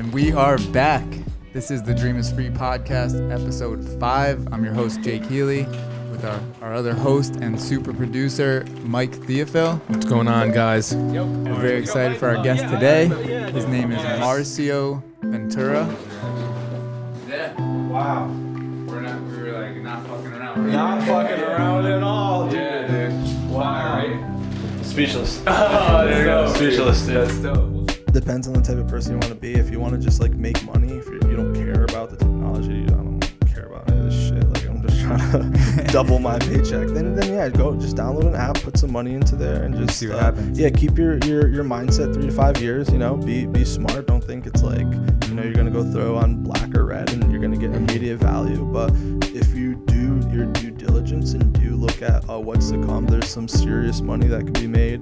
And we are back. This is the Dream is Free podcast, episode 5. I'm your host, Jake Healy, with our other host and super producer, Mike Theophil. What's going on, guys? We're very excited for our guest today. His name is Marcio Ventura. Yeah. Wow. We were like not fucking around. Right? Not fucking around at all, dude. Yeah, dude. Wow. Right? Speechless. Oh, there you go. Speechless, dude. That's dope. Depends on the type of person you want to be. If you want to just like make money, if you don't care about the technology, I don't care about any of this shit. Like I'm just trying to double my paycheck. Then yeah, go just download an app, put some money into there, and just see what happens. Yeah, keep your mindset 3 to 5 years. You know, be smart. Don't think it's like you're gonna go throw on black or red and you're gonna get immediate value. But if you do your due diligence and do look at what's to come, there's some serious money that can be made.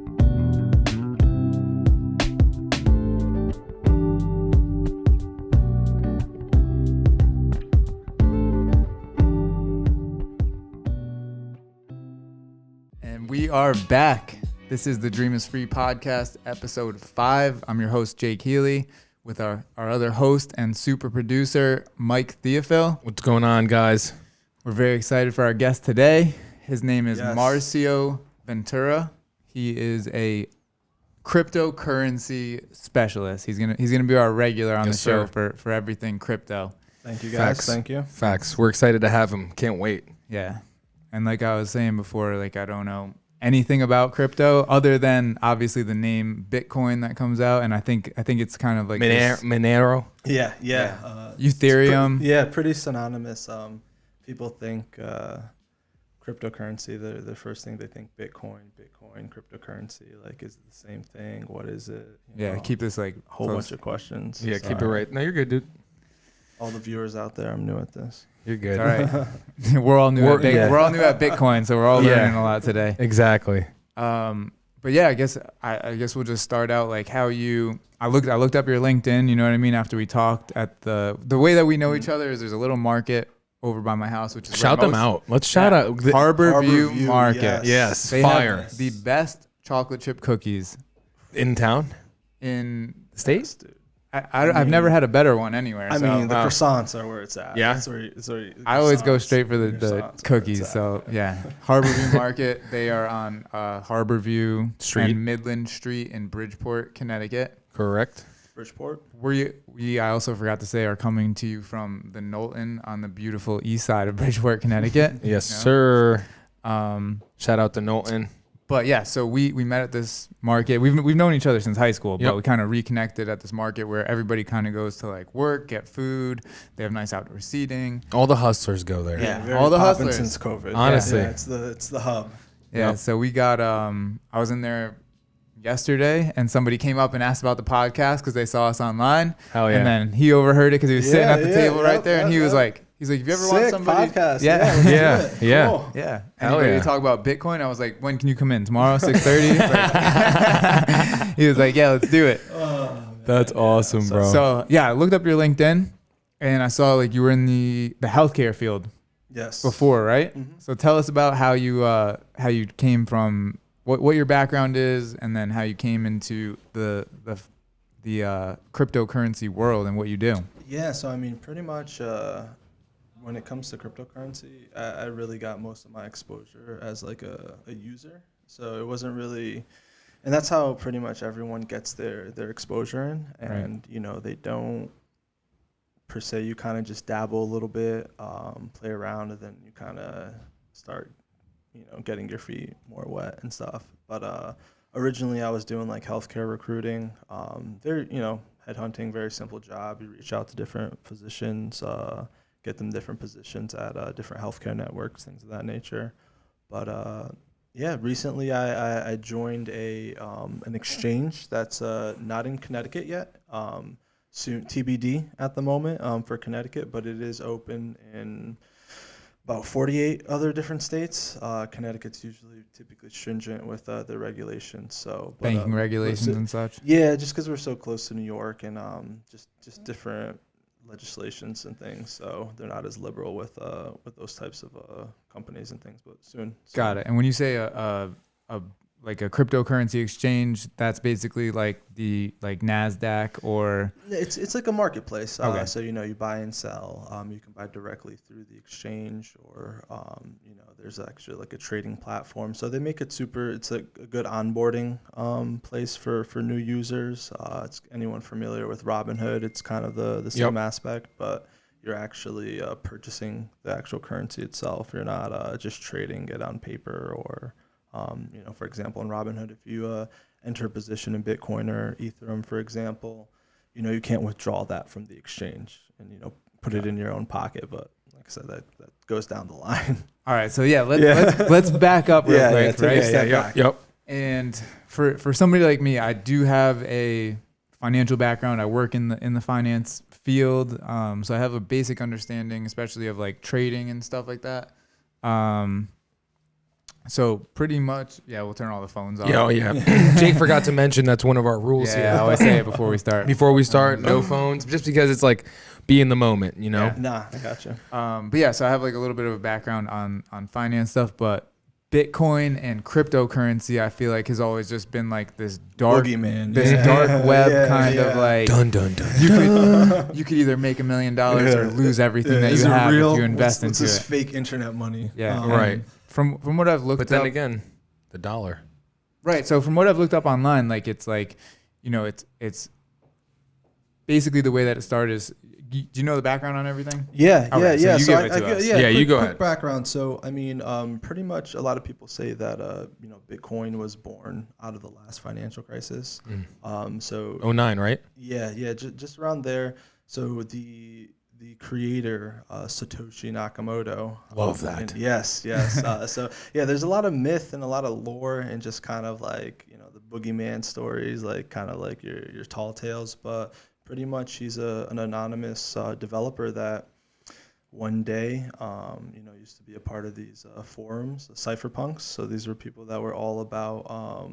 We are back. This is the Dream is Free podcast, episode 5. I'm your host, Jake Healy, with our other host and super producer, Mike Theophil. What's going on, guys? We're very excited for our guest today. His name is Yes. Marcio Ventura. He is a cryptocurrency specialist. He's gonna be our regular on Yes, the show sir. for everything crypto. Thank you guys. Facts. Thank you. Facts. We're excited to have him. Can't wait. Yeah. And like I was saying before, like I don't know anything about crypto other than obviously the name Bitcoin that comes out, and I think it's kind of like this Monero. Yeah. Ethereum. Pretty synonymous. People think cryptocurrency. The first thing they think Bitcoin, cryptocurrency. Like, is it the same thing? What is it? Yeah, keep this like a whole close. bunch of questions. Yeah, keep it Sorry. right. No, you're good, dude. All the viewers out there, I'm new at this. You're good. All right. We're all new at Bitcoin, so we're all learning a lot today. Exactly. But yeah, I guess we'll just start out like how you. I looked up your LinkedIn. You know what I mean? After we talked at the way that we know each other is there's a little market over by my house, which is Shout them out. Let's shout out. Harbor View View, Market. Yes, They fire. have the best chocolate chip cookies In town? in State? Dude. I've never had a better one anywhere. I so. mean, the croissants are where it's at. Yeah? That's where the I always go croissants- straight for the croissants are where cookies. it's at. So yeah, Harbor View Market. They are on Harbor View Street. and Midland Street in Bridgeport, Connecticut. Correct. Bridgeport. We I also forgot to say are coming to you from the Knowlton on the beautiful east side of Bridgeport, Connecticut. Yes, You know? sir. Um, Shout out to Knowlton. But yeah, so we met at this market. We've known each other since high school, but Yep. we kind of reconnected at this market where everybody kind of goes to like work, get food. They have nice outdoor seating. All the hustlers go there. Yeah. Very all the poppin' hustlers. since COVID. Honestly. Yeah, it's the hub. Yeah, Yep. so we got I was in there yesterday and somebody came up and asked about the podcast because they saw us online. Hell yeah. And then he overheard it because he was sitting Yeah, at the yeah, table right yep, there, and yep, he was yep. like, if you ever want Sick somebody, podcast. yeah, let's do Yeah, it. yeah. Cool. yeah, Hell anybody yeah. talk about Bitcoin? I was like, when can you come in? Tomorrow, 6:30. He was like, yeah, let's do it. That's awesome, bro. So yeah, I looked up your LinkedIn, and I saw like you were in the healthcare field Yes. before, right? Mhm. So tell us about how you came from what your background is, and then how you came into the cryptocurrency world and what you do. Yeah. So I mean, pretty much when it comes to cryptocurrency, I really got most of my exposure as like a user. So it wasn't really, and that's how pretty much everyone gets their exposure in. And they don't per se. You kind of just dabble a little bit, play around, and then you kind of start getting your feet more wet and stuff. But originally I was doing like healthcare recruiting. Headhunting, very simple job. You reach out to different physicians, get them different positions at different healthcare networks, things of that nature. But recently I joined an exchange that's not in Connecticut yet. Soon TBD at the moment for Connecticut, but it is open in about 48 other different states. Connecticut's typically stringent with their regulations. So Banking regulations and such. Yeah, just because we're so close to New York and just different legislations and things, so they're not as liberal with those types of companies and things. But soon. Got it. And when you say like a cryptocurrency exchange that's basically like the like NASDAQ or It's like a marketplace. Okay. So you buy and sell. You can buy directly through the exchange, or there's actually like a trading platform. So they make it super. It's a good onboarding place for new users. It's anyone familiar with Robinhood. It's kind of the same aspect, but you're actually purchasing the actual currency itself. You're not just trading it on paper or. For example, in Robinhood, if you enter a position in Bitcoin or Ethereum, for example, you can't withdraw that from the exchange and, put it in your own pocket. But like I said, that goes down the line. All right. So yeah, let's back up real quick, take a right? step back. Yep. And for somebody like me, I do have a financial background. I work in the finance field. So I have a basic understanding, especially of like trading and stuff like that. So pretty much, we'll turn all the phones off. Yeah. Jake forgot to mention that's one of our rules I here. always say it before we start. Before we start, no phones, just because it's like be in the moment, Yeah. Nah, I gotcha. But yeah, so I have like a little bit of a background on finance stuff, but Bitcoin and cryptocurrency, I feel like has always just been like this dark, boogeyman, dark web kind of like. Dun dun dun. You could either make $1 million or lose everything that you have if you invest into this it. fake internet money? Yeah, Right. From what I've looked up, But then again, the dollar. right? So from what I've looked up online, like it's like, it's basically the way that it started is. Do you know the background on everything? Yeah. So you give it to us. Yeah, you go quick ahead. Background. So, pretty much a lot of people say that, Bitcoin was born out of the last financial crisis. 09, right? Yeah, just around there. So the creator, Satoshi Nakamoto. Love that. Yes. There's a lot of myth and a lot of lore and just kind of like, the boogeyman stories, like kind of like your tall tales, but pretty much he's an anonymous developer that one day, used to be a part of these forums, the cypherpunks. So these were people that were all about,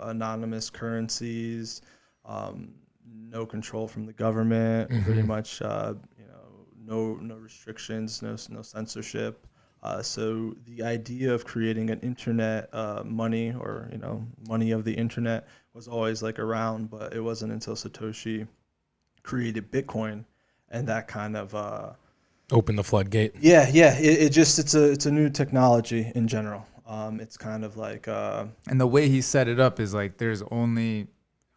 anonymous currencies, no control from the government, pretty much, no restrictions, no censorship. So the idea of creating an internet money or, money of the internet was always like around, but it wasn't until Satoshi created Bitcoin and that kind of open the floodgate. It's a new technology in general. It's kind of like And the way he set it up is like there's only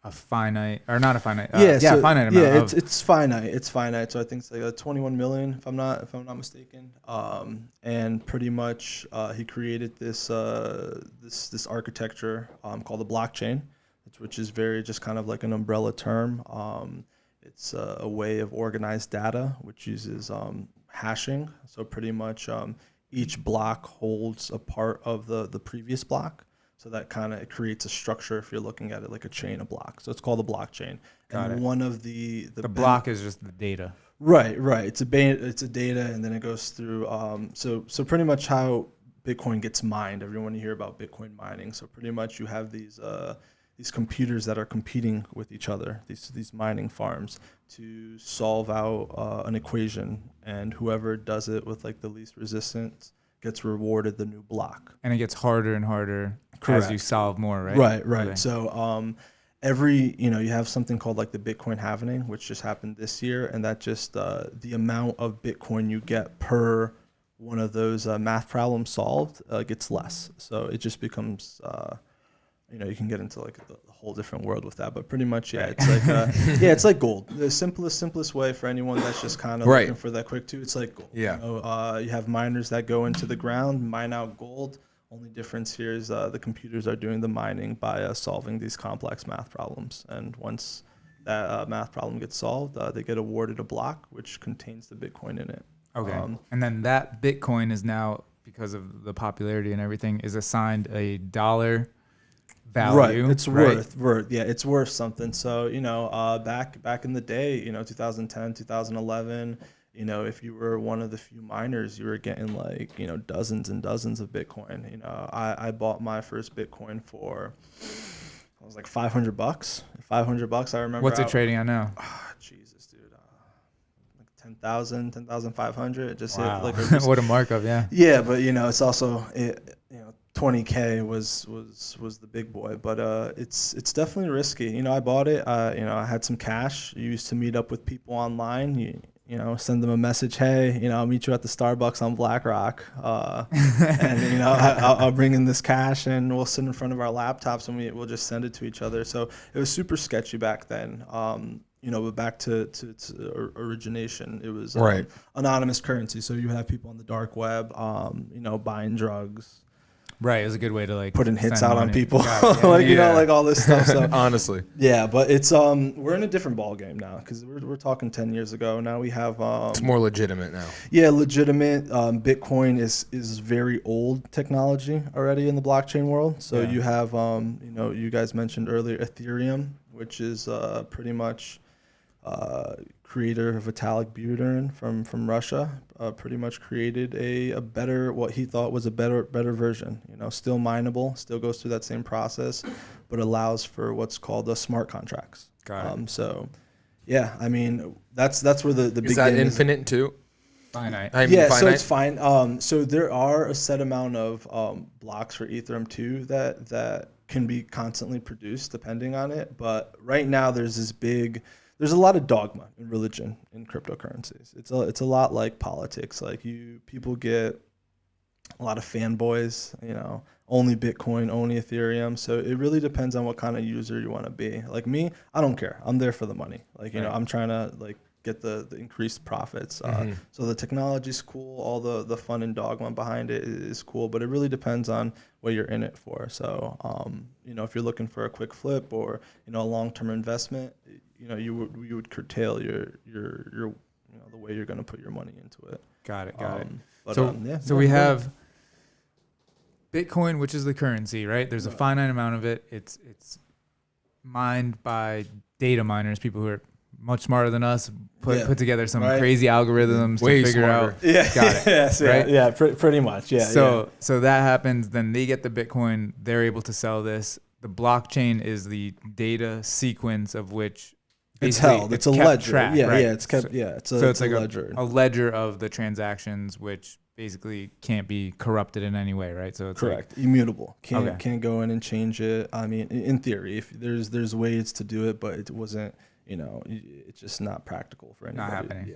a finite or not a finite finite amount. Yeah, it's finite. So I think it's like 21 million if I'm not mistaken. And pretty much he created this architecture called the blockchain, which is very just kind of like an umbrella term. It's a way of organized data which uses hashing. So pretty much each block holds a part of the previous block. So that kind of creates a structure if you're looking at it like a chain of blocks. So it's called a blockchain. Got it. One of the block is just the data. Right. It's a data, and then it goes through. So pretty much how Bitcoin gets mined. Everyone you hear about Bitcoin mining. So pretty much you have these computers that are competing with each other. These mining farms to solve out an equation, and whoever does it with like the least resistance gets rewarded the new block. And it gets harder and harder Correct. as you solve more, right? Right. Okay. So you have something called like the Bitcoin halving, which just happened this year, and that just the amount of Bitcoin you get per one of those math problems solved gets less. So it just becomes you can get into like a whole different world with that, but pretty much it's like it's like gold. The simplest way for anyone that's just kind of looking for that quick it's like gold. Yeah. You have miners that go into the ground, mine out gold. Only difference here is the computers are doing the mining by solving these complex math problems, and once that math problem gets solved, they get awarded a block which contains the Bitcoin in it. Okay. And then that Bitcoin is now, because of the popularity and everything, is assigned a dollar value. Right. It's worth. Yeah, it's worth something. So, back in the day, 2010, 2011, if you were one of the few miners, you were getting like, dozens and dozens of Bitcoin. I bought my first Bitcoin for, it was like $500. $500. I remember. What's it trading at now? Jesus, dude. Like 10,500. Just wow. hit like what a markup, yeah. Yeah, but it's also 20K was the big boy, but it's definitely risky. You know, I bought it. You know, I had some cash. You used to meet up with people online. You know, send them a message. Hey, you know, I'll meet you at the Starbucks on Black Rock, and you know, I'll bring in this cash, and we'll sit in front of our laptops, and we'll just send it to each other. So it was super sketchy back then. You know, but back to origination, it was anonymous currency. So you have people on the dark web, you know, buying drugs. Right, it was a good way to like putting hits send out money. on people, Yeah. like you know, like all this stuff. So Honestly, yeah, but it's we're in a different ball game now because we're talking 10 years ago. Now we have it's more legitimate now. Yeah, legitimate. Bitcoin is very old technology already in the blockchain world. So you have you know, you guys mentioned earlier Ethereum, which is pretty much creator of Vitalik Buterin from Russia, pretty much created a better, what he thought was a better version. You know, still mineable, still goes through that same process, but allows for what's called the smart contracts. Got it. So, yeah, I mean that's where the big Is that game infinite too? Finite. Yeah, finite? so it's fine. So there are a set amount of blocks for Ethereum 2 that can be constantly produced depending on it. But right now there's a lot of dogma in religion in cryptocurrencies. It's a lot like politics. Like people get a lot of fanboys, you know, only Bitcoin, only Ethereum. So it really depends on what kind of user you want to be. Like me, I don't care. I'm there for the money. Like, you know, I'm trying to like get the increased profits. So the technology's cool. All the fun and dogma behind it is cool, but it really depends on what you're in it for. So, you know, if you're looking for a quick flip or, you know, a long-term investment, you know, you would curtail your you know, the way you're going to put your money into it. Got it. But, so we have Bitcoin, which is the currency, right? There's a finite amount of it. It's mined by data miners, people who are much smarter than us, put together some crazy algorithms Way to figure smarter. out. Yeah, Got it. yes, right? yeah, pretty much, yeah. So that happens. Then they get the Bitcoin. They're able to sell this. The blockchain is the data sequence of which it's held. It's a kept ledger. track, Yeah, right? yeah. It's kept. Yeah, it's like a ledger. a ledger of the transactions, which basically can't be corrupted in any way, right? So it's correct, immutable. Can't go in and change it. I mean, in theory, if there's ways to do it, but it wasn't. You know, it's just not practical for anybody. Not happening.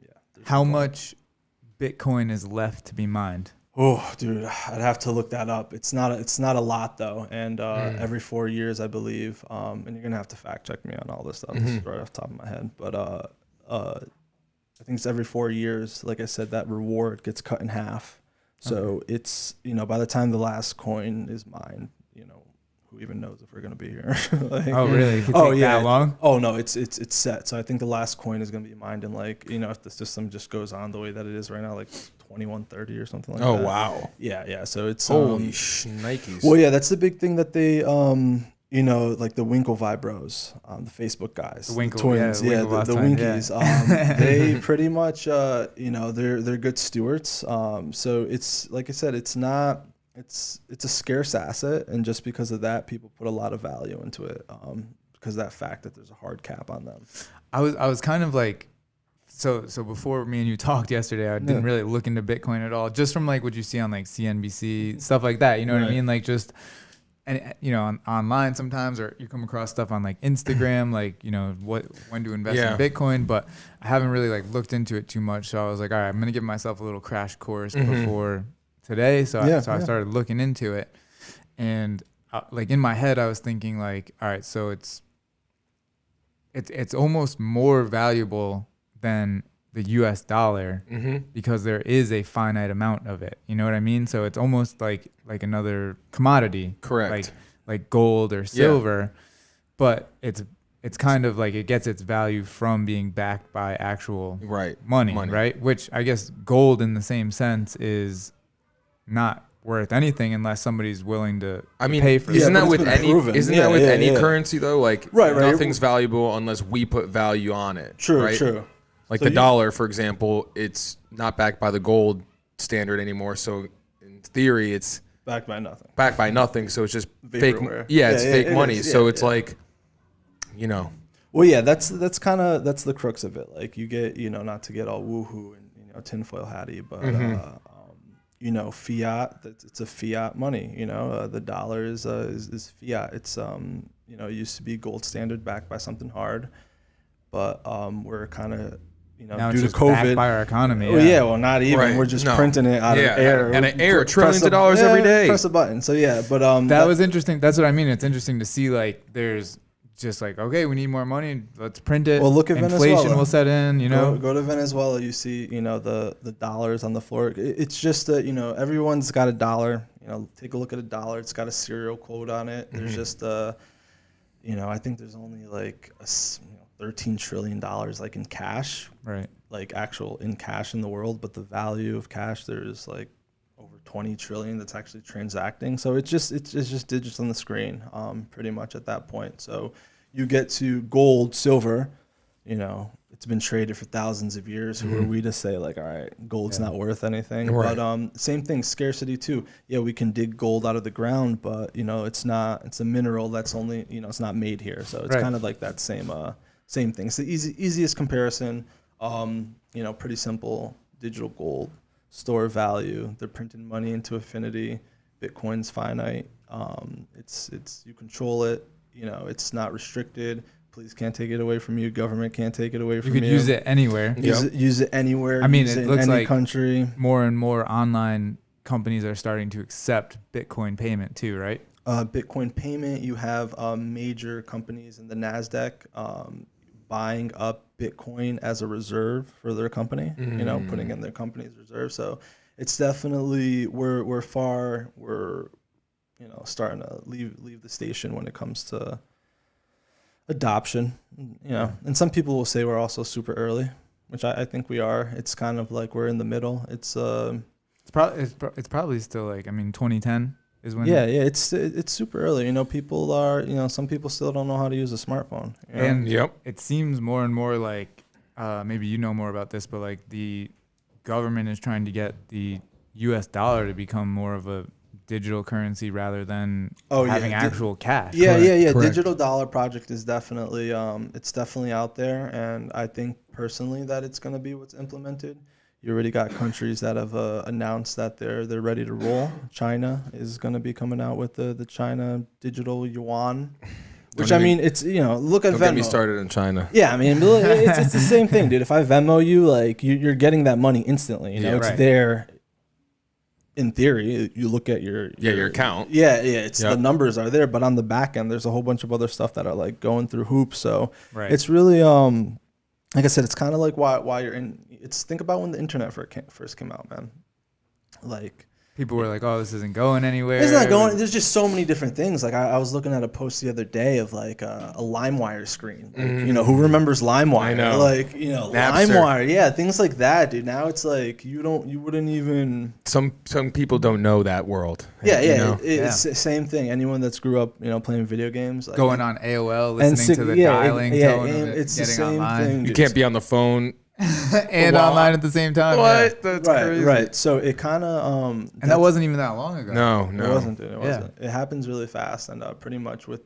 Yeah. How much Bitcoin is left to be mined? Oh, dude, I'd have to look that up. It's not a lot though, and every 4 years, I believe. And you're gonna have to fact check me on all this stuff. This is right off the top of my head, but I think it's every 4 years. Like I said, that reward gets cut in half. So it's, you know, by the time the last coin is mined, you know, who even knows if we're gonna be here? Like, Oh, really? It could take that long? Oh no, it's set. So I think the last coin is gonna be mined in, like, you know, if the system just goes on the way that it is right now, like 2130 or something like that. Oh wow. Yeah. So it's holy shnikes. Well, yeah, that's the big thing that they you know, like the Winklevi bros, the Facebook guys, the twins, the Winkies. They pretty much, you know, they're good stewards. So it's like I said, it's a scarce asset, and just because of that, people put a lot of value into it. Because of that fact that there's a hard cap on them. I was kind of like, so before me and you talked yesterday, I didn't really look into Bitcoin at all, just from like what you see on like CNBC, stuff like that. You know what I mean? Like just. And you know, online sometimes, or you come across stuff on like Instagram, like, you know, when to invest in Bitcoin, but I haven't really like looked into it too much. So I was like, all right, I'm gonna give myself a little crash course before today. So I started looking into it, and like in my head, I was thinking like, all right, so it's almost more valuable than the US dollar because there is a finite amount of it. You know what I mean? So it's almost like another commodity. Correct. Like gold or silver, but it's kind of like it gets its value from being backed by actual money, right? Which I guess gold in the same sense is not worth anything unless somebody's willing to pay for it. Isn't that with any currency though? Like nothing's valuable unless we put value on it. True. Like so the dollar, for example, it's not backed by the gold standard anymore. So in theory, it's backed by nothing. So it's just fake. Yeah, it's fake money. So it's like, you know. Well, yeah, that's the crux of it. Like you get, you know, not to get all woohoo and, you know, tinfoil hatty, but fiat. It's a fiat money. The dollar is fiat. It's it used to be gold standard backed by something hard, but we're kind of now due it's to just backed COVID. by our economy. Well, not even. Right. We're just printing it out of air. And air, trillions of dollars every day. Press a button. So but that was interesting. That's what I mean. It's interesting to see like there's just like, okay, we need more money. Let's print it. Well, look at inflation Venezuela. will set in. Go to Venezuela. You see, the dollars on the floor. It's just that everyone's got a dollar. Take a look at a dollar. It's got a serial code on it. There's just I think there's only like $13 trillion like in cash. Right. Like actual in cash in the world, but the value of cash there's like over 20 trillion that's actually transacting. So it's just digits on the screen, pretty much at that point. So you get to gold, silver, it's been traded for thousands of years. Who are we to say like, all right, gold's not worth anything? Right. But same thing, scarcity too. Yeah, we can dig gold out of the ground, but it's a mineral that's only, it's not made here. So it's kind of like that same thing. It's the easiest comparison. Pretty simple. Digital gold, store value. They're printing money into infinity. Bitcoin's finite. It's you control it. It's not restricted. Police can't take it away from you. Government can't take it away from you. You could use it anywhere. Use it anywhere. I mean, use it looks in any like country. More and more online companies are starting to accept Bitcoin payment too, right? Bitcoin payment. You have major companies in the NASDAQ buying up Bitcoin as a reserve for their company, putting in their company's reserve. So it's definitely we're starting to leave the station when it comes to adoption. And some people will say we're also super early, which I think we are. It's kind of like we're in the middle. It's probably still like 2010 is when it's super early. People are some people still don't know how to use a smartphone. And it seems more and more like maybe you know more about this, but like the government is trying to get the U.S. dollar to become more of a digital currency rather than having actual cash. Correct. Digital dollar project is definitely it's definitely out there, and I think personally that it's going to be what's implemented. You already got countries that have announced that they're ready to roll. China is going to be coming out with the China digital yuan, which it's look at Venmo. Don't get me started in China. Yeah, it's the same thing, dude. If I Venmo you, like you're getting that money instantly. It's there. In theory, you look at your account. The numbers are there, but on the back end, there's a whole bunch of other stuff that are like going through hoops. So it's really like I said, it's kind of like why you're in. Think about when the internet first came out, man. Like people were like, "Oh, this isn't going anywhere." It's not going. There's just so many different things. Like I was looking at a post the other day of like a LimeWire screen. Like, who remembers LimeWire? I know. Like LimeWire, things like that, dude. Now it's like you wouldn't even. Some people don't know that world. It's the same thing. Anyone that's grew up, playing video games, like, going on AOL, listening to the dialing tone of it, it's the getting same online. thing. You can't be on the phone. And online at the same time. What? That's crazy. Right. So it kind of and that wasn't even that long ago. No, it wasn't. It wasn't. It happens really fast, and pretty much with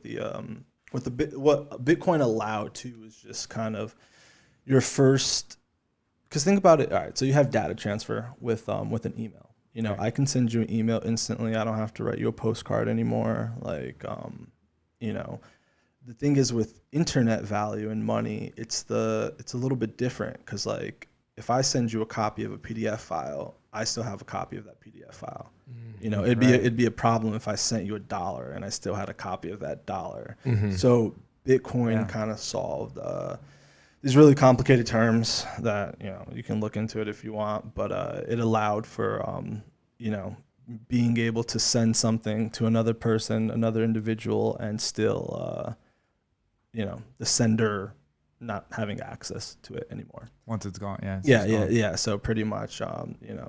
what Bitcoin allowed to is just kind of your first. Because think about it. All right, so you have data transfer with an email. I can send you an email instantly. I don't have to write you a postcard anymore. Like, the thing is with internet value and money, it's a little bit different because like if I send you a copy of a PDF file, I still have a copy of that PDF file. It'd be a problem if I sent you $1 and I still had a copy of that $1. So Bitcoin kind of solved these really complicated terms that you can look into it if you want, but it allowed for being able to send something to another person, another individual, and still the sender not having access to it anymore. Once it's gone, yeah. So pretty much,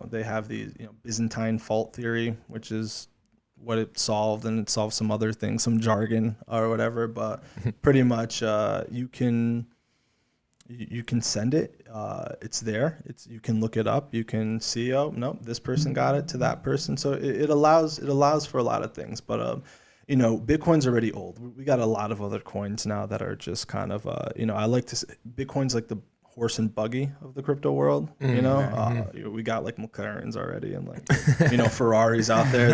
they have these, Byzantine fault theory, which is what it solved, and it solved some other things, some jargon or whatever. But pretty much, you can send it. It's there. You can look it up. You can see, oh no, this person got it to that person. So it allows for a lot of things, but. Bitcoin's already old. We got a lot of other coins now that are just kind of, I like to say Bitcoin's like the horse and buggy of the crypto world. You know, we got like McLarens already and like Ferraris out there.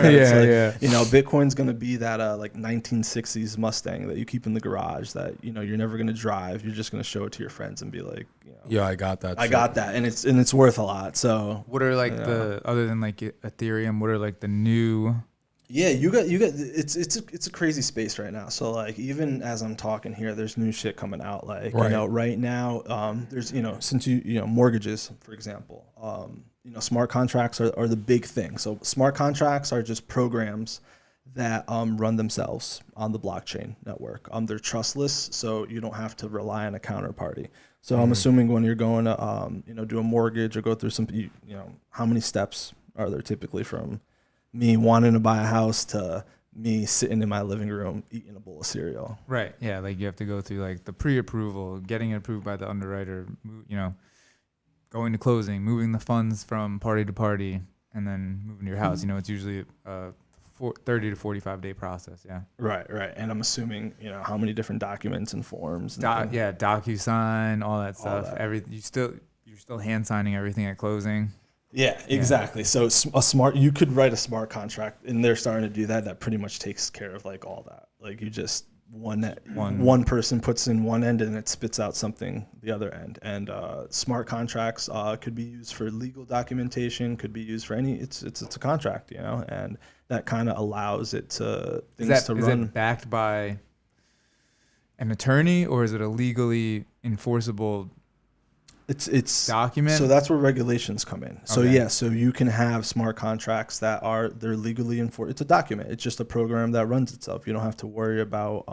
Bitcoin's gonna be that like 1960s Mustang that you keep in the garage that you're never gonna drive. You're just gonna show it to your friends and be like, yeah, I got that. I got that, and it's worth a lot. So what are like the other than like Ethereum? What are like the new? Yeah, you got it's a crazy space right now. So like even as I'm talking here, there's new shit coming out. Like right now, there's since mortgages, for example, smart contracts are the big thing. So smart contracts are just programs that run themselves on the blockchain network. They're trustless, so you don't have to rely on a counterparty. So I'm assuming when you're going to do a mortgage or go through some how many steps are there typically from me wanting to buy a house to me sitting in my living room eating a bowl of cereal. Right. Yeah. Like you have to go through like the pre-approval, getting it approved by the underwriter, going to closing, moving the funds from party to party, and then moving to your house. It's usually a 30 to 45 day process. Yeah. Right. And I'm assuming, how many different documents and forms. And DocuSign, all that stuff. You're still hand signing everything at closing. Yeah, exactly. So you could write a smart contract, and they're starting to do that. That pretty much takes care of like all that. Like you just one person puts in one end and it spits out something the other end. And smart contracts could be used for legal documentation, could be used for any. It's a contract, and that kind of allows it to things to run. Is it backed by an attorney, or is it a legally enforceable? It's document. So that's where regulations come in. So so you can have smart contracts they're legally enforced. It's a document. It's just a program that runs itself. You don't have to worry about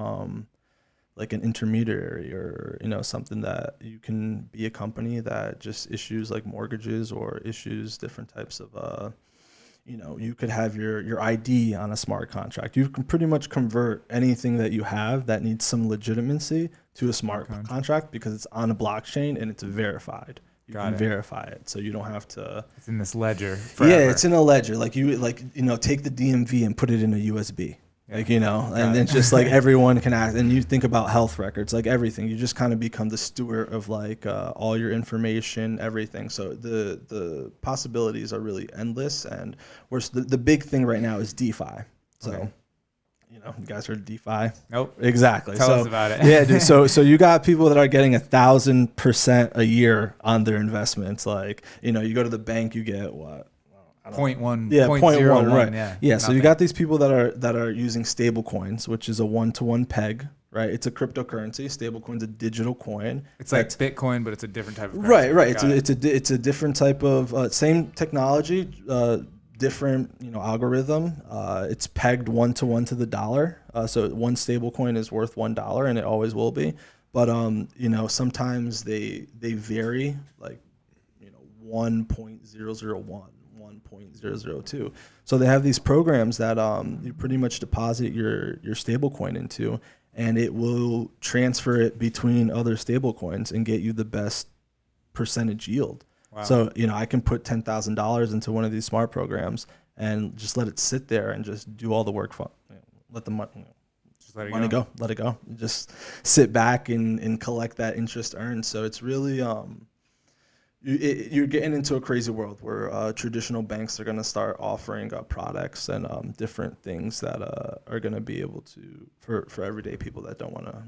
like an intermediary or something that you can be a company that just issues like mortgages or issues different types of you could have your ID on a smart contract. You can pretty much convert anything that you have that needs some legitimacy to a smart contract because it's on a blockchain and it's verified. You can verify it, so you don't have to. It's in this ledger forever. Yeah, it's in a ledger. Like take the DMV and put it in a USB. Yeah. And then just like everyone can act. And you think about health records, like everything. You just kind of become the steward of like all your information, everything. So the possibilities are really endless. And the big thing right now is DeFi. So. You guys heard DeFi? Nope. Exactly. Tell us about it. Yeah, dude. So you got people that are getting 1,000% a year on their investments. Like, you go to the bank, you get what? 0.1. Yeah, 0.1. Right. Yeah. So you got these people that are using stable coins, which is a 1-to-1 peg. Right. It's a cryptocurrency. Stablecoin's a digital coin. It's like Bitcoin, but it's a different type of currency. Right. It's a different type of same technology. Different algorithm. It's pegged 1-to-1 to the dollar. So one stable coin is worth $1 and it always will be. But sometimes they vary, like 1.001, 1.002. So they have these programs that you pretty much deposit your stable coin into, and it will transfer it between other stable coins and get you the best percentage yield. Wow. So, I can put $10,000 into one of these smart programs and just let it sit there and just do all the work for let the money just let it go. Just sit back and collect that interest earned. So it's really you're getting into a crazy world where traditional banks are going to start offering products and different things that are going to be able to for everyday people that don't want to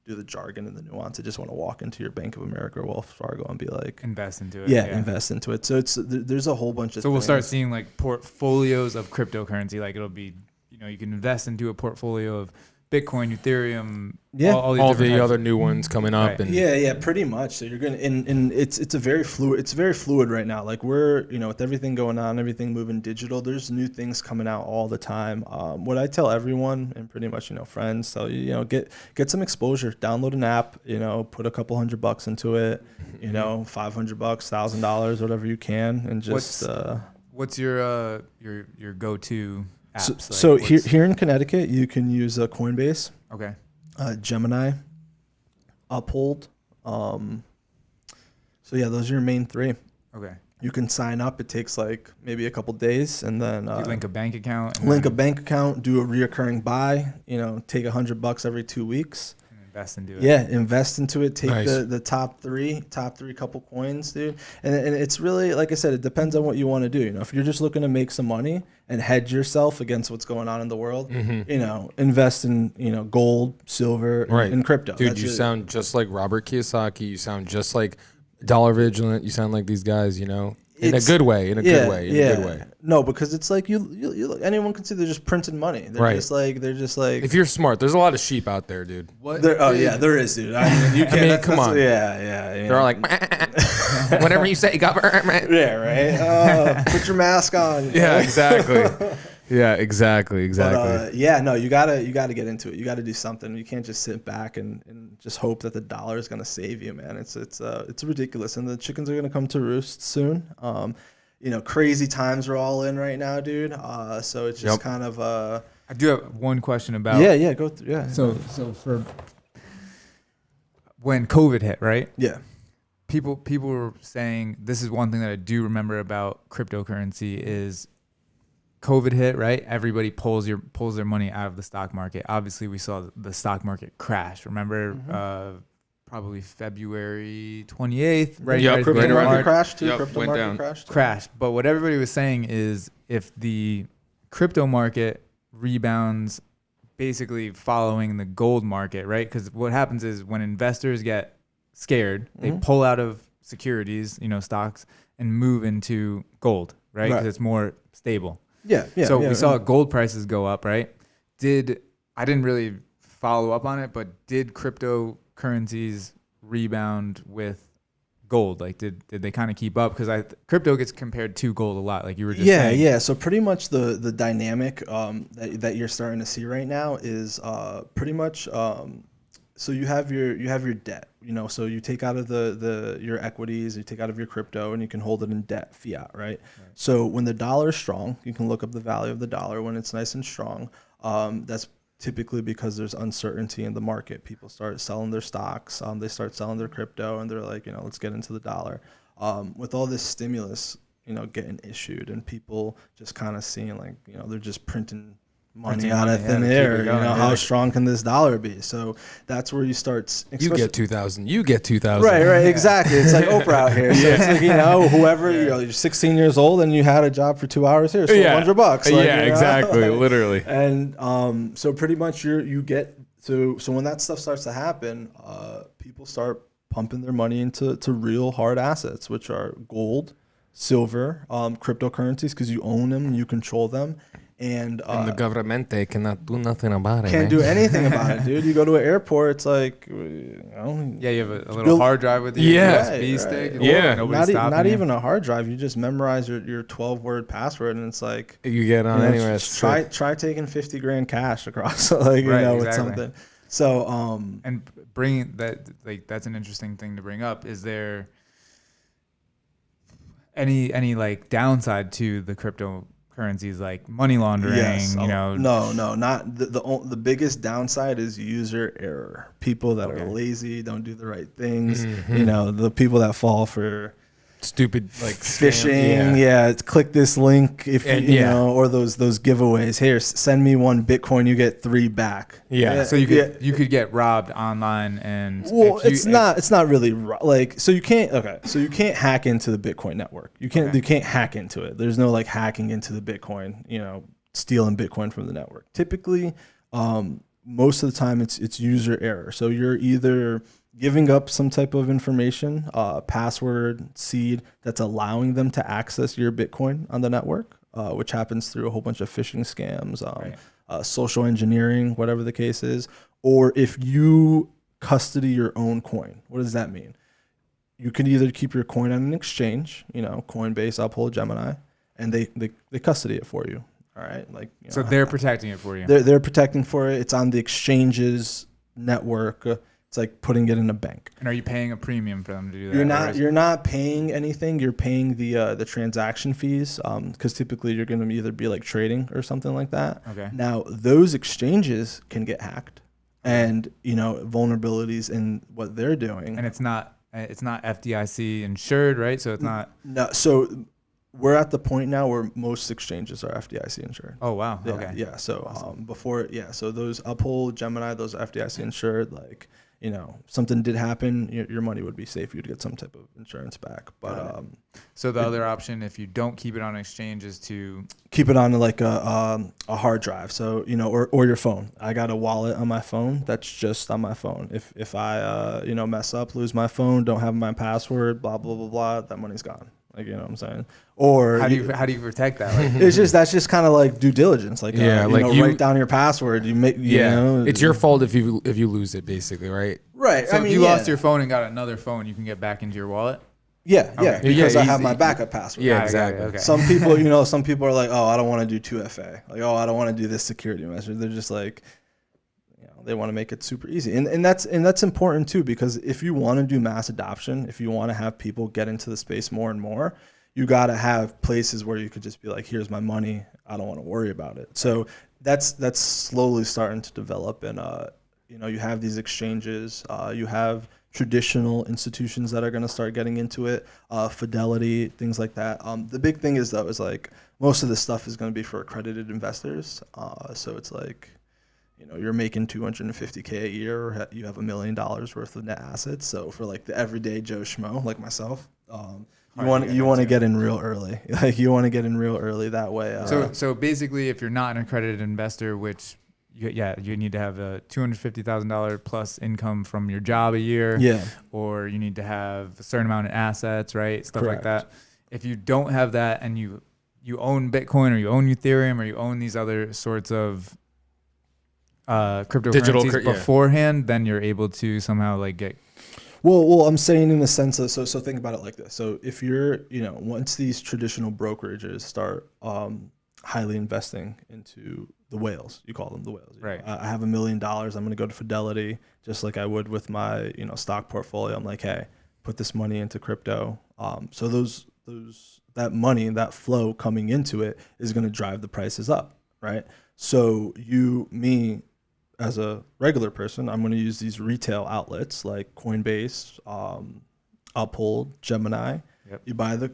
do the jargon and the nuance. I just want to walk into your Bank of America or Wells Fargo and be like, invest into it. Yeah, invest into it. So there's a whole bunch of. So we'll start seeing like portfolios of cryptocurrency. Like it'll be, you can invest into a portfolio of Bitcoin, Ethereum, all the other new ones coming up. Right. And yeah, pretty much. So you're gonna and it's very fluid right now. Like we're with everything going on, everything moving digital. There's new things coming out all the time. What I tell everyone and pretty much friends, so get some exposure. Download an app. Put a couple $100 into it. $500, $1,000, whatever you can, and just. What's your go-to? So here in Connecticut, you can use Coinbase, okay, Gemini, Uphold. So yeah, those are your main three. Okay. You can sign up. It takes like maybe a couple days, and then you link a bank account. Do a reoccurring buy. Take $100 every 2 weeks. invest into it. Yeah, invest into it. Take Nice. the top three couple coins, dude. And it's really, like I said, it depends on what you want to do. You know, if you're just looking to make some money and hedge yourself against what's going on in the world, you know, invest in, you know, gold, silver, and crypto. Dude, That's you sound just like Robert Kiyosaki. You sound just like Dollar Vigilant. You sound like these guys, you know. In a good way. In a good way. No, because it's like you look, anyone can see they're just printing money. They're just like If you're smart, there's a lot of sheep out there, dude. There is, dude. I mean, you can't. Come on. Yeah. They're all like, whatever you say, government. Yeah, right. Put your mask on. Yeah, exactly. Yeah, exactly. But, no, you gotta get into it. You gotta do something. You can't just sit back and just hope that the dollar is gonna save you, man. It's ridiculous, and the chickens are gonna come to roost soon. You know, crazy times we're all in right now, dude. So it's just kind of. I do have one question about. Yeah. Go through. Yeah. So for when COVID hit, right? Yeah. People were saying, this is one thing that I do remember about cryptocurrency is COVID hit, right? Everybody pulls their money out of the stock market. Obviously, we saw the stock market crash. Remember, probably February 28th, right? Yeah, Crypto market crashed too. Yep, Crypto went market down. crashed. But what everybody was saying is if the crypto market rebounds basically following the gold market, right? Because what happens is when investors get scared, they pull out of securities, you know, stocks, and move into gold, right? Because it's more stable. Yeah. So we saw gold prices go up, right? I didn't really follow up on it, but did cryptocurrencies rebound with gold? Like, did they kind of keep up? Because crypto gets compared to gold a lot, like you were just saying. Yeah. So pretty much the dynamic that you're starting to see right now is pretty much. So you have your debt, you know, so you take out of your equities, you take out of your crypto, and you can hold it in debt, fiat, right? So when the dollar is strong, you can look up the value of the dollar. When it's nice and strong, that's typically because there's uncertainty in the market. People start selling their stocks, they start selling their crypto, and they're like, you know, let's get into the dollar. With all this stimulus, you know, getting issued, and people just kind of seeing like, you know, they're just printing money out of thin air. You know, how strong can this dollar be? So that's where you start. You get 2,000. You get 2,000. Right. Exactly. It's like Oprah out here. So it's like, you know, whoever, you know, you're 16 years old and you had a job for 2 hours here, so $100. Like, yeah, you know? exactly. Literally. And so pretty much you get so when that stuff starts to happen, people start pumping their money into real hard assets, which are gold, silver, cryptocurrencies, because you own them, you control them. And the government, they cannot do nothing about it. Can't do anything about it, dude. You go to an airport, it's like, you know, yeah, you have a little hard drive with your USB stick. Yeah, not even a hard drive. You just memorize your 12-word password, and it's like you get on anywhere. Try taking $50,000 cash across, like you know, with something. So and bringing that, like, that's an interesting thing to bring up. Is there any like downside to the cryptocurrencies, like money laundering? Yes. You know, no, not the biggest downside is user error. People that are lazy, don't do the right things. You know, the people that fall for stupid like phishing. Yeah, click this link if you know, or those giveaways. Here, send me 1 Bitcoin, you get 3 back. Yeah. So you could get robbed online, and it's not really like, so you can't hack into the Bitcoin network. You can't hack into it. There's no like hacking into the Bitcoin, you know, stealing Bitcoin from the network. Typically, most of the time it's user error. So you're either giving up some type of information, password, seed, that's allowing them to access your Bitcoin on the network, which happens through a whole bunch of phishing scams, social engineering, whatever the case is. Or if you custody your own coin, what does that mean? You can either keep your coin on an exchange, you know, Coinbase, Uphold, Gemini, and they custody it for you. All right, like, you know, so they're protecting it for you. They're protecting for it. It's on the exchange's network. It's like putting it in a bank. And are you paying a premium for them to do that? You're not paying anything. You're paying the transaction fees, because typically you're going to either be like trading or something like that. Okay. Now those exchanges can get hacked, and you know, vulnerabilities in what they're doing. And it's not FDIC insured, right? So it's not. No. So we're at the point now where most exchanges are FDIC insured. Oh wow. Yeah, okay. Yeah. So so those Uphold, Gemini, those are FDIC insured. Like, something did happen, your money would be safe. You'd get some type of insurance back. But so the other option, if you don't keep it on exchange, is to keep it on like a hard drive. So or your phone. I got a wallet on my phone that's just on my phone. If I mess up, lose my phone, don't have my password, blah blah blah blah, that money's gone. Like, you know what I'm saying? Or how do you protect that? Like, that's just kind of like due diligence. Like, write down your password. It's your fault if you lose it, basically, right? Right. So if you lost your phone and got another phone, you can get back into your wallet. Yeah, because I have my backup password. Yeah, exactly. Okay. Some people are like, oh, I don't want to do 2FA. Like, oh, I don't want to do this security measure. They're just like, they want to make it super easy. And that's important too, because if you want to do mass adoption, if you want to have people get into the space more and more, you got to have places where you could just be like, here's my money. I don't want to worry about it. So that's slowly starting to develop. And, you have these exchanges, you have traditional institutions that are going to start getting into it, Fidelity, things like that. The big thing is like most of this stuff is going to be for accredited investors. So it's like, you're making $250K a year, or you have $1 million worth of net assets. So for like the everyday Joe Schmo like myself, you want to get in real early. Like, you want to get in real early that way. So basically, if you're not an accredited investor, which you need to have a $250,000 plus income from your job a year. Yeah. Or you need to have a certain amount of assets, right? Stuff Correct. like that. If you don't have that and you own Bitcoin, or you own Ethereum, or you own these other sorts of cryptocurrencies beforehand, then you're able to somehow like get. Well, I'm saying in the sense of, so think about it like this. So if you're, once these traditional brokerages start highly investing into the whales, you call them the whales. Right. I have $1 million. I'm going to go to Fidelity, just like I would with my, stock portfolio. I'm like, hey, put this money into crypto. So that money, that flow coming into it is going to drive the prices up, right? So me, as a regular person, I'm going to use these retail outlets like Coinbase, Uphold, Gemini. Yep. You buy the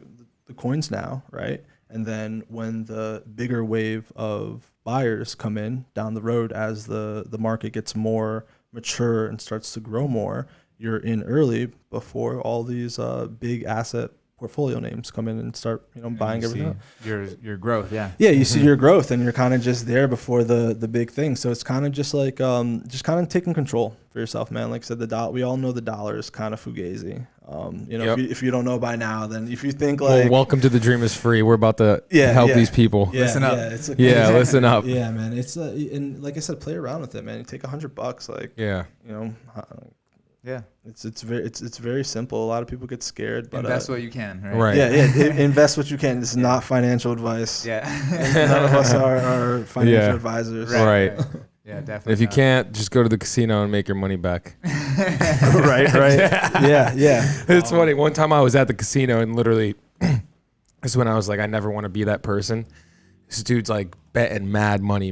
coins now, right? And then when the bigger wave of buyers come in down the road, as the market gets more mature and starts to grow more, you're in early before all these big asset portfolio names come in and start buying everything up. Your growth. You see your growth, and you're kind of just there before the big thing. So it's kind of just like just kind of taking control for yourself, man. Like I said, we all know the dollar is kind of fugazi. If you don't know by now, then if you think like, welcome to The Dream Is Free. We're about to help these people. Listen up. Listen up. Yeah, man. It's and like I said, play around with it, man. You take $100, like Yeah. It's very simple. A lot of people get scared, but invest what you can, right? Invest what you can. This is not financial advice. Yeah. None of us are financial advisors. Right. Yeah, definitely. If you can't, just go to the casino and make your money back. right. Yeah. It's funny. One time I was at the casino, and literally, this is when I was like, I never want to be that person. This dude's like betting mad money,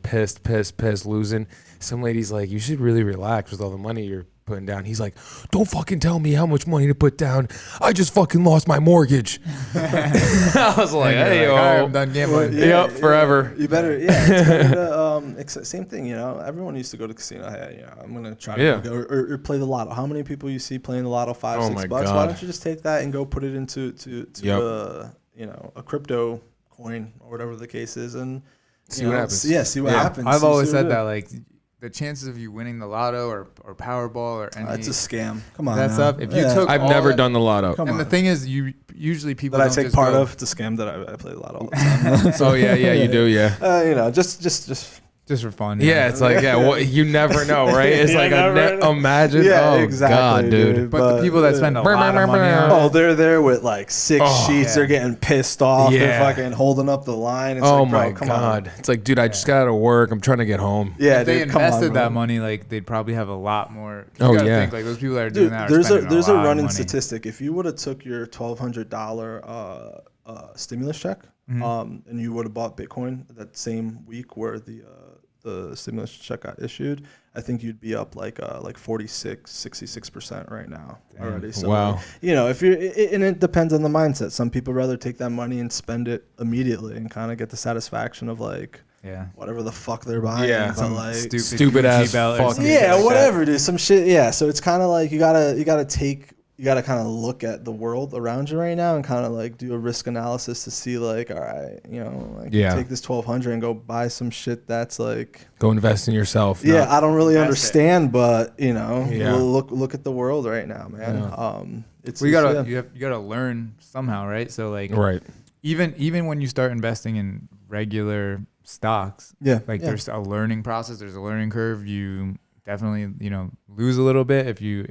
pissed, losing. Some lady's like, you should really relax with all the money you're putting down. He's like, don't fucking tell me how much money to put down. I just fucking lost my mortgage. I was like, hey, yo. I'm done gambling. Forever. You better, it's the same thing, everyone used to go to the casino. Hey, I'm going to try to go or play the lotto. How many people you see playing the lotto, $5-6 bucks? Why don't you just take that and go put it into a crypto coin or whatever the case is, and see what happens. Yeah, see what happens. I've always said that, like, the chances of you winning the lotto or Powerball or any it's a scam. Come on, that's now. up. If you took, I've never done the lotto. And the thing is, usually people that don't I take just part go, of. It's a scam that I play the lotto all the time. So you do, just for fun. Yeah, it's like, you never know, right? It's like imagine. Yeah, oh, exactly, God, dude. But the people that spend a lot of money on it, they're there with like 6 sheets. They're getting pissed off. They're fucking holding up the line. It's like, bro, come on. It's like, dude, I just got to work. I'm trying to get home. Yeah, if they invested that money, like, they'd probably have a lot more. Think, like, those people that are doing that are spending there's a a lot running of money. statistic. If you would have took your $1,200 stimulus check, and you would have bought Bitcoin that same week where the stimulus check got issued, I think you'd be up like 66% right now already. So wow. If you're, and it depends on the mindset. Some people rather take that money and spend it immediately and kind of get the satisfaction of like, whatever the fuck they're buying. Yeah, but like stupid ass fuck. Yeah, like whatever, dude. Some shit. Yeah, so it's kind of like you gotta kind of look at the world around you right now and kind of like do a risk analysis to see like, all right, take this 1,200 and go buy some shit that's like go invest in yourself. Yeah, I don't really understand, but look at the world right now, man. Yeah. You gotta learn somehow, right? So like, right. Even when you start investing in regular stocks, there's a learning process, there's a learning curve. You definitely lose a little bit if you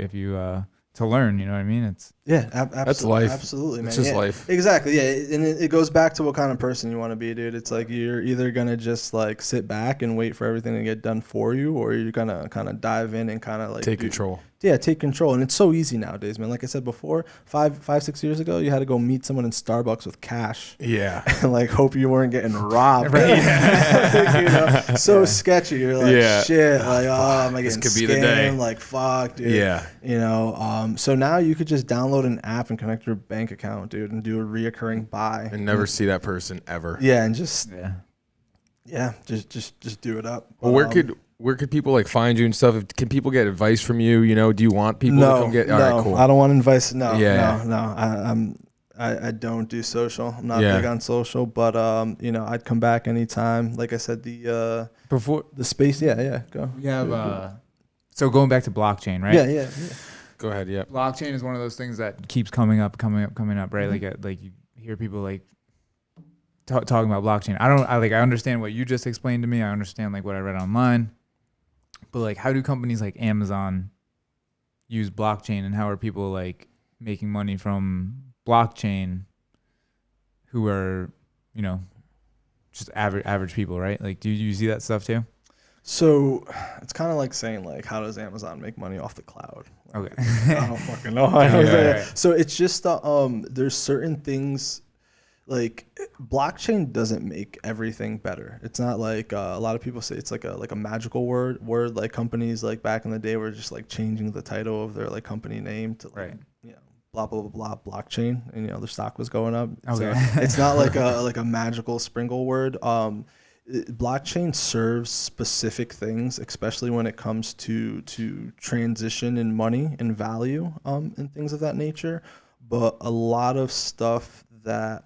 to learn, you know what I mean? It's that's life. Absolutely, man. It's just life. Exactly, yeah. And it goes back to what kind of person you want to be, dude. It's like you're either gonna just like sit back and wait for everything to get done for you, or you're gonna kind of dive in and kind of like take control. Yeah, take control. And it's so easy nowadays, man. Like I said before, 6 years ago, you had to go meet someone in Starbucks with cash. Yeah. And like hope you weren't getting robbed. Right? So sketchy. You're like, shit. Like, am I getting this could scammed? Be the day. Like, fuck, dude. Yeah. So now you could just download an app and connect your bank account, dude, and do a reoccurring buy. And never see that person ever. Yeah, and just do it up. Well, where could people like find you and stuff? Can people get advice from you? Do you want people to come get? All right, cool. I don't want advice. No. I don't do social. I'm not big on social, but I'd come back anytime. Like I said, before the space. Yeah. Go. We have so going back to blockchain, right? Yeah. Go ahead. Yeah. Blockchain is one of those things that keeps coming up, right? Mm-hmm. Like you hear people like talking about blockchain. I understand what you just explained to me. I understand like what I read online. But like, how do companies like Amazon use blockchain, and how are people like making money from blockchain who are, just average people, right? Like, do you see that stuff too? So it's kind of like saying like, how does Amazon make money off the cloud? Okay. I don't fucking know. Right. So it's just there's certain things. Like blockchain doesn't make everything better. It's not like a lot of people say it's like a magical word. Like companies like back in the day were just like changing the title of their like company name to like, blah blah blah blah blockchain, and their stock was going up. Okay. So it's not like a magical sprinkle word. Blockchain serves specific things, especially when it comes to transition in money and value and things of that nature. But a lot of stuff that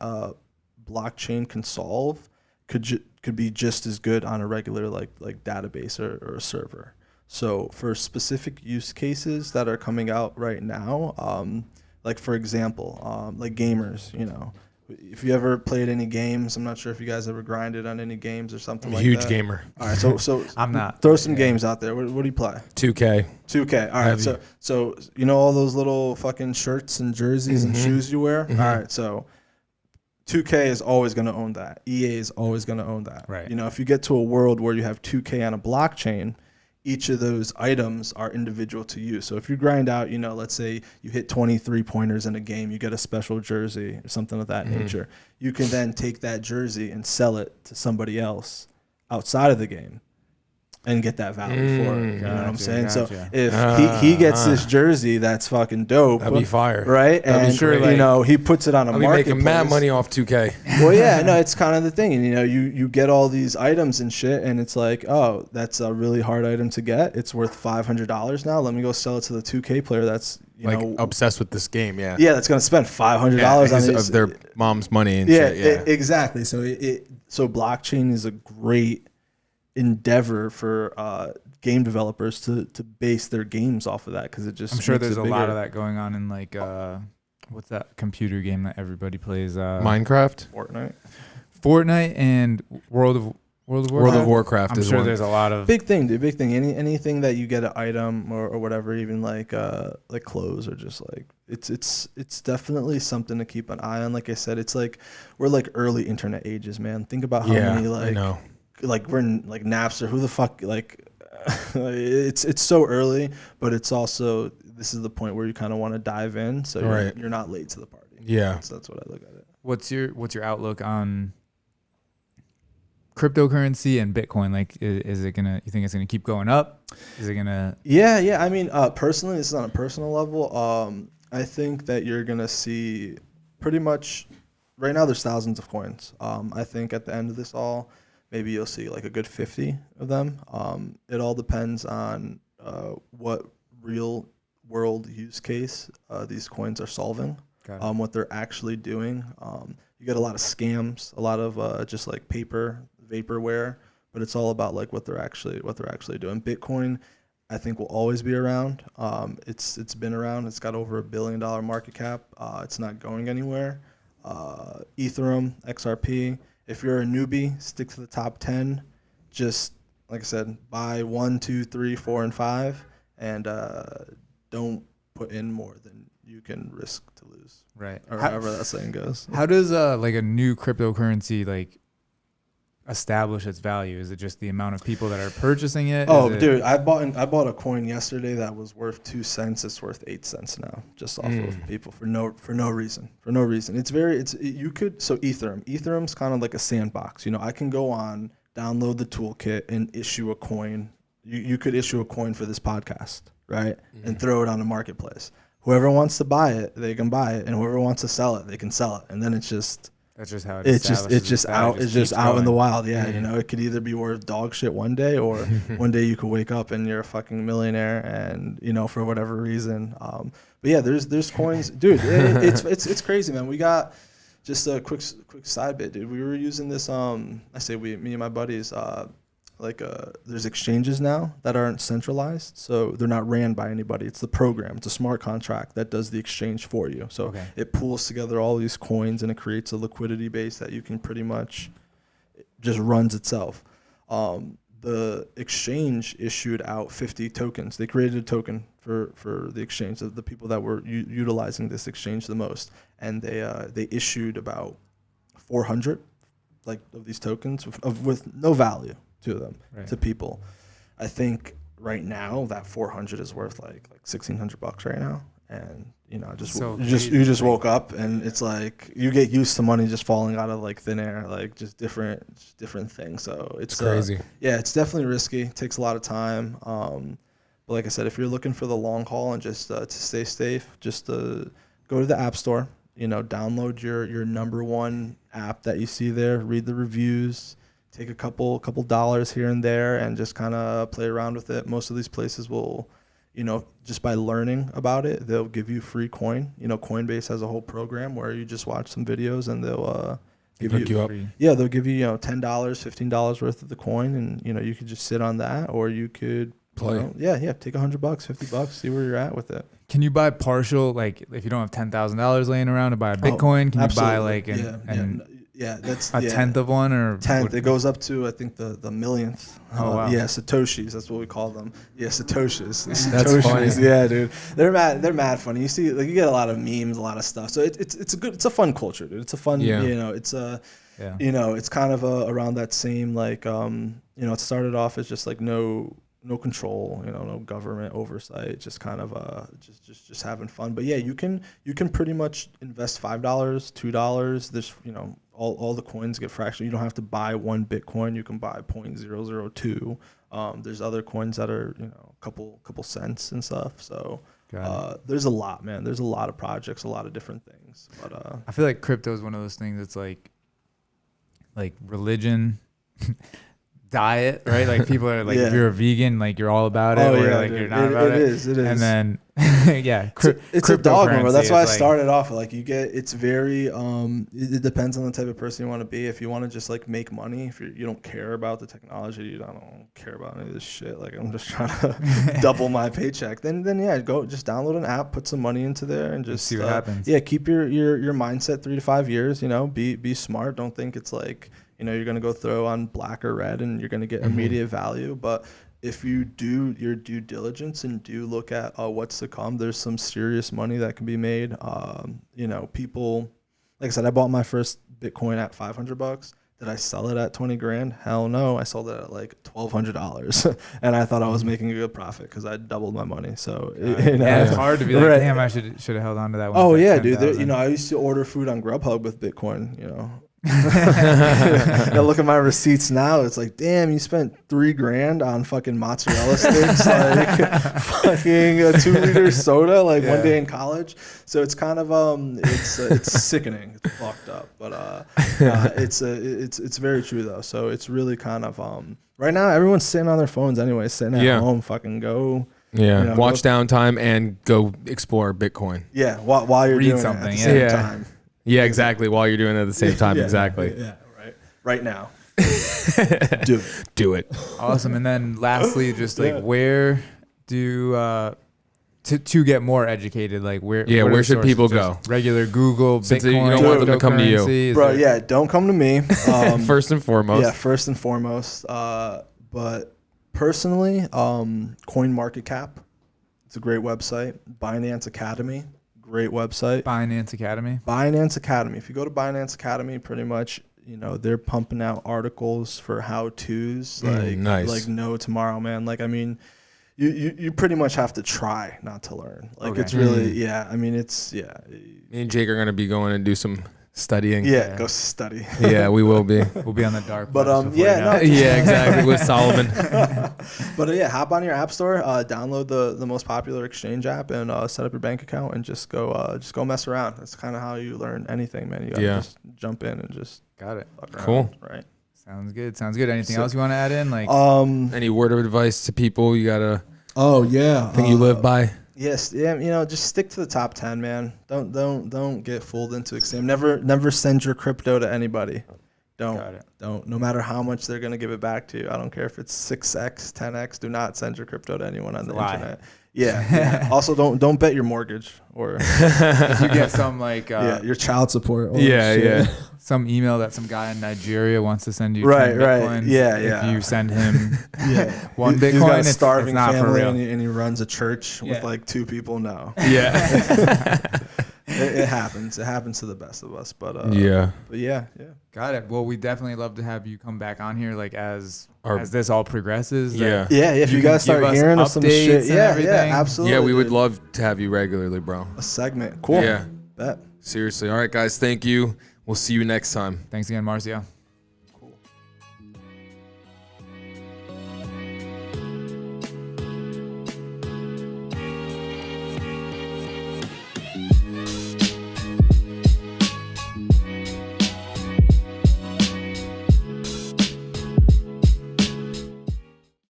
blockchain can solve could be just as good on a regular like database or a server. So for specific use cases that are coming out right now, like for example, like gamers, if you ever played any games, I'm not sure if you guys ever grinded on any games or something like that. I'm a huge gamer. All right, so I'm not. Throw some games out there. What do you play? 2K. 2K. All right, so all those little fucking shirts and jerseys and shoes you wear? Mm-hmm. All right, so 2K is always going to own that. EA is always going to own that. Right. If you get to a world where you have 2K on a blockchain, each of those items are individual to you. So if you grind out, let's say you hit 23 pointers in a game, you get a special jersey or something of that nature. You can then take that jersey and sell it to somebody else outside of the game and get that value for it. You know what I'm saying? Gotcha. So if he gets this jersey that's fucking dope, that'd be fire, right? That'd and be sure, he puts it on a I'll marketplace. be making mad money off 2K. Well, yeah, no, it's kind of the thing, and you get all these items and shit, and it's like, oh, that's a really hard item to get. It's worth $500 now. Let me go sell it to the 2K player that's obsessed with this game. Yeah, that's gonna spend $500 on of their mom's money and shit. Yeah, exactly. So so blockchain is a great endeavor for game developers to base their games off of that, because it just I'm sure there's a lot of that going on in like what's that computer game that everybody plays? Minecraft, Fortnite, and World of Warcraft. I'm sure there's a lot of big thing, dude. Big thing. Anything that you get an item or whatever, even like clothes, or just like it's definitely something to keep an eye on. Like I said, it's like we're like early internet ages, man. Think about how many I know. Like we're in like Napster. Who the fuck like. It's so early, but it's also this is the point where you kind of want to dive in, so you're not late to the party. Yeah, so that's what I look at it. What's your outlook on cryptocurrency and Bitcoin? Like, is it gonna? You think it's gonna keep going up? Is it gonna? Yeah. I mean, personally, this is on a personal level. I think that you're gonna see pretty much right now. There's thousands of coins. I think at the end of this all, maybe you'll see like a good 50 of them. It all depends on what real world use case these coins are solving, what they're actually doing. You get a lot of scams, a lot of just like vaporware, but it's all about like what they're actually doing. Bitcoin, I think, will always be around. It's been around. It's got over $1 billion market cap. It's not going anywhere. Ethereum, XRP. If you're a newbie, stick to the top 10. Just like I said, buy 1, 2, 3, 4, and 5, and don't put in more than you can risk to lose. Right. Or however that saying goes. How does like a new cryptocurrency like establish its value? Is it just the amount of people that are purchasing it? Dude, I bought a coin yesterday that was worth 2 cents. It's worth 8 cents now, just off of people for no reason. Ethereum's kind of like a sandbox. I can go on, download the toolkit, and issue a coin. You could issue a coin for this podcast, right? And throw it on the marketplace. Whoever wants to buy it, they can buy it, and whoever wants to sell it, they can sell it. And then it's just that's just how it's just out in the wild. Yeah, it could either be worth dog shit one day, or one day you could wake up and you're a fucking millionaire, and for whatever reason. But yeah, there's coins, dude. It's crazy, man. We got just a quick side bit, dude. We were using this. I say me and my buddies. There's exchanges now that aren't centralized, so they're not ran by anybody. It's the program. It's a smart contract that does the exchange for you. So it pulls together all these coins, and it creates a liquidity base that you can pretty much just runs itself. The exchange issued out 50 tokens. They created a token for the exchange, of the people that were utilizing this exchange the most, and they issued about 400 of these tokens with no value to them, to people. I think right now that 400 is worth like $1,600 right now, and you just woke up, and it's like you get used to money just falling out of like thin air, like just different things. So it's crazy. It's definitely risky. It takes a lot of time. But like I said, if you're looking for the long haul and just to stay safe, just go to the App Store. Download your number one app that you see there. Read the reviews. Take a couple dollars here and there, and just kind of play around with it. Most of these places will, just by learning about it, they'll give you free coin. Coinbase has a whole program where you just watch some videos, and they'll give you up. Yeah, they'll give you $10, $15 worth of the coin, and you could just sit on that, or you could play. Take $100, $50, see where you're at with it. Can you buy partial, like if you don't have $10,000 laying around to buy a Bitcoin? Can absolutely. You buy that's a tenth of one, or tenth? It goes up to, I think, the millionth. Oh wow! Yeah, satoshis. That's what we call them. Yeah, satoshis. That's funny. Yeah, dude. They're mad funny. You see, you get a lot of memes, a lot of stuff. So it's a fun culture, dude. It's a fun. It's it's kind of around that same it started off as just like no control, no government oversight, just kind of just having fun. But yeah, you can pretty much invest $5, $2. There's all the coins get fractioned. You don't have to buy one Bitcoin. You can buy 0.002. There's other coins that are a couple cents and stuff. So there's a lot, man. There's a lot of projects, a lot of different things. But I feel like crypto is one of those things that's like religion. Diet, right? Like people are like, if you're a vegan, like you're all about it, or like you're not about it. It is. And then it's a dogma, bro. That's why I started off it's very it depends on the type of person you want to be. If you want to just like make money, if you don't care about the technology, you don't care about any of this shit, like I'm just trying to double my paycheck, then go just download an app, put some money into there, and just see what happens. Keep your mindset 3 to 5 years. Be smart. Don't think it's like you're going to go throw on black or red and you're going to get immediate value. But if you do your due diligence and do look at what's to come, there's some serious money that can be made. People, like I said, I bought my first Bitcoin at $500. Did I sell it at 20 grand? Hell no. I sold it at like $1,200. And I thought I was making a good profit because I doubled my money. So, it's hard to be like, damn, I should have held on to that one. Oh, yeah, dude. I used to order food on Grubhub with Bitcoin, I look at my receipts now. It's like, damn, you spent $3,000 on fucking mozzarella sticks, like fucking a 2-liter soda, like one day in college. So it's kind of it's sickening. It's fucked up, but it's very true though. So it's really kind of right now everyone's sitting on their phones anyway, sitting at home. Fucking go. Yeah, you know, watch Downtime and go explore Bitcoin. Yeah, while you're doing something it at the same time. Yeah, exactly. While you're doing it at the same time, exactly. Yeah, right now. Do it. Awesome. And then lastly, just like where do to get more educated, like where should people go? Regular Google, Since Bitcoin, you don't want them to come to you, bro. Yeah, don't come to me. First and foremost. Yeah, first and foremost. But personally, CoinMarketCap, it's a great website. Binance Academy. Great website. Binance Academy. Binance Academy. If you go to Binance Academy, pretty much, you know, they're pumping out articles for how-tos. Like, nice. Like no tomorrow, man. Like, I mean, you pretty much have to try not to learn. Like, it's really, I mean, it's, Me and Jake are going to be going and do some studying. Yeah, go study. Yeah, we will be. We'll be on the dark. But yeah, exactly, with Solomon. But hop on your app store, download the most popular exchange app, and set up your bank account, and just go mess around. That's kind of how you learn anything, man. You gotta just jump in and just got it. Fuck around, cool. Right. Sounds good. Anything else you want to add in? Like any word of advice to people you gotta thing you live by? Yes, you know, just stick to the top 10, man. Don't get fooled into scam. Never send your crypto to anybody. Don't. No matter how much they're gonna give it back to you. I don't care if it's 6x, 10x. Do not send your crypto to anyone on the internet. Yeah. Also, don't bet your mortgage or if you get some like your child support. Some email that some guy in Nigeria wants to send you. Right. Bitcoins. Yeah. If you send him one He's Bitcoin, got a starving it's not family for real. and he runs a church with like 2 people. No. Yeah. It happens. It happens to the best of us. But yeah. Got it. Well, we definitely love to have you come back on here, like as this all progresses. Yeah. If you guys start hearing of some shit, absolutely. Yeah, we would love to have you regularly, bro. A segment. Cool. Yeah. Bet. Seriously. All right, guys. Thank you. We'll see you next time. Thanks again, Marcio.